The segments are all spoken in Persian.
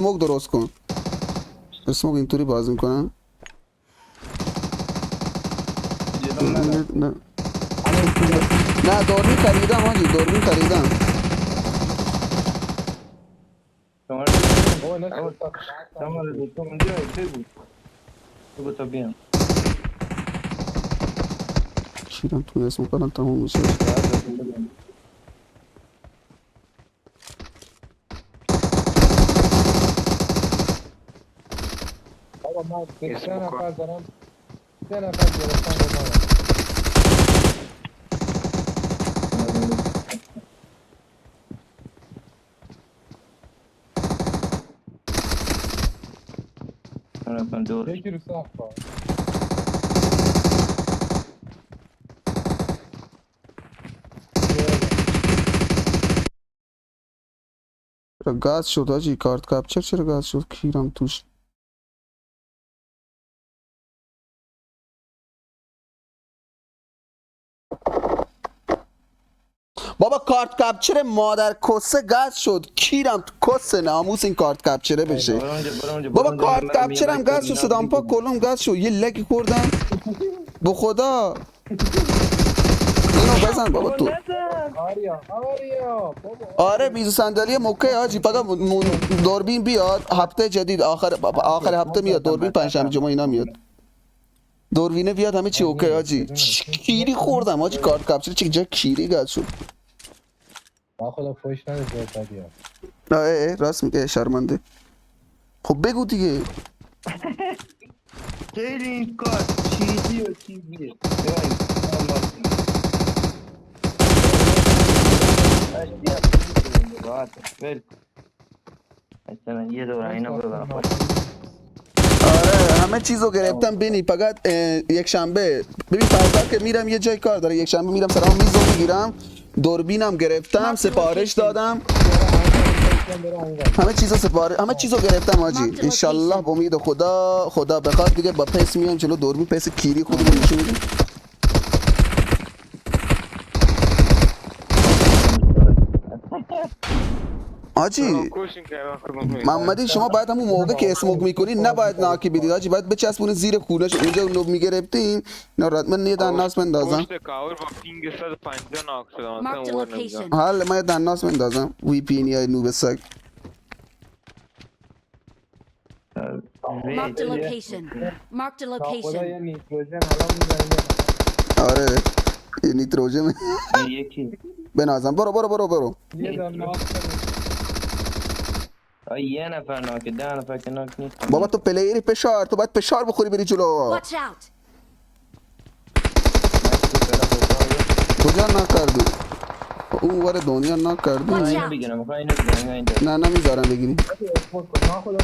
اسموک درست کن. اسموک اینطوری باز میکنم. نه دوربین خریدم حاجی، دوربین خریدم. شیرم توی اسموک الان تموم میشه. بابا من 3 نفر دارم 3 نفر گرفتن رو منم. یکی رو سخت کن. چرا گاز شد حاجی؟ کارت کپچر چرا گاز شد؟ کیرم توش. بابا کارت کپچر مادر کسه گاز شد. کیرم تو کسه ناموس این کارت کپچره بشه. بابا کارت کپچرم گاز شد. صدام پا کلم گاز شد. یه لگی خوردم به خدا. اینو بزن بابا تو. آریا بابا آره میز صندلی موکه حاجی. فقط دوربین بیاد هفته جدید آخر هفته میاد دوربین. پنجشنبه جمعه اینا میاد دوربینه بیاد همه چی اوکی حاجی. کیری خوردم حاجی کارت کپچر چه جا کیری گاز شد. با خدا فوش نده زیاد بدی راست میگه شرمنده. خب بگو دیگه. خیلی این کار چیزی و چیزیه مثلا یه دور اینا ببرم. آره همه چیزو گرفتم بینی. فقط یک شنبه ببین فردا که میرم یه جای کار داره. یک شنبه میرم سلام میزو میگیرم. دوربینم گرفتم سفارش دادم. همه چیزو گرفتم حاجی. انشالله با امید خدا بخواد دیگه با پس میام جلو دوربین. پس کیری خودمون نشون میدیم. حاجی محمدی شما باید همون موقع که اسموک میکنین نباید ناکی بدید حاجی. باید بچسبونه زیر خونش. اونجا اونو میگرفتیم. نه من یه دناس بندازم. حالا من یه دناس بندازم. وی پی یا نوب سگ. Marked a location. Marked a خدا location. یه نیتروژن حالا میزنیم. آره یه نیتروژن یکی بنازم. برو یه دار ناک یه نفر ناکه 10 نفر که ناک نیست. بابا تو پلیری فشار. تو باید فشار بخوری بری جلو. Watch out. کجا نکردی؟ اون ور دنیا نکردی. Watch اینو out. بگیرم میخوام اینو بگیرم نه نمیذارم بگیری. ناخدا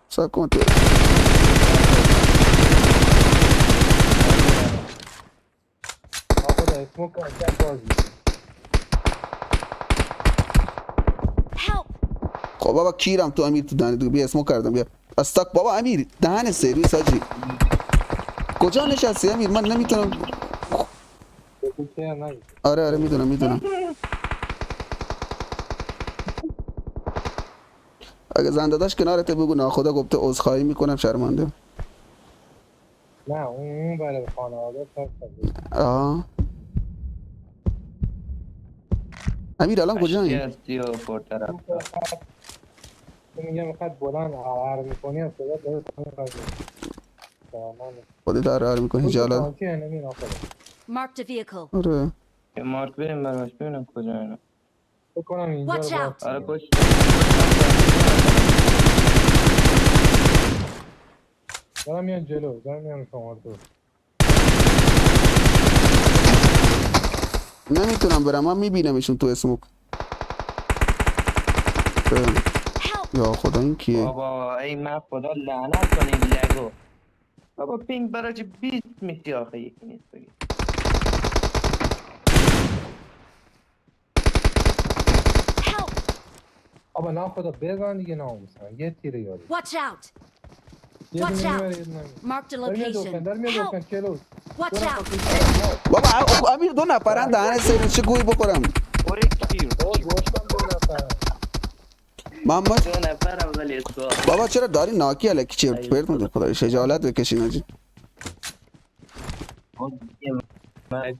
سب کن تو. اسموک کرد بازی. Help. خب بابا کیرم تو امیر تو دهن دیگه. بیا اسمو کردم بیا. استاک بابا امیر دهن سرویس حاجی. کجا نشستی امیر؟ من نمیتونم. آره میدونم. اگه زنده داشت کنارت بگو ناخدا گفته عذرخواهی میکنم شرمنده. نه اون برای خانواده آه امیر الان کجا این؟ هستی و پرطرف میگم میخواد بلند هر میکنی از صدا داره خودی در میکنی جلال. Marked a vehicle. آره یه مارک بریم براش ببینم کجا اینا. بکنم اینجا Watch رو out. آره پشت دارم میان جلو دارم میان شما تو. نمیتونم برم. من میبینمشون تو اسموک. یا خدا این کیه؟ بابا ای من خدا لعنت کنه این لگو. بابا پینگ براش 20 میشی آخه یکی نیست بگی. Help. آبا نه خدا بزن دیگه ناموسن یه تیره یاری. Watch out. یه Watch دونه out. میبره یه دونه Marked a داره میاد location. دوکن داره میاد دوکن Help. چلو. Watch out. بابا امیر 2 نفرن دهن سرویس. چه گویی بخورم؟ اوره کیر او گوشتم 2 نفر. محمد 2 نفر اول اسکواد. بابا چرا داری ناکی الکی چرت پرت میگی خدای خجالت بکشین آجی من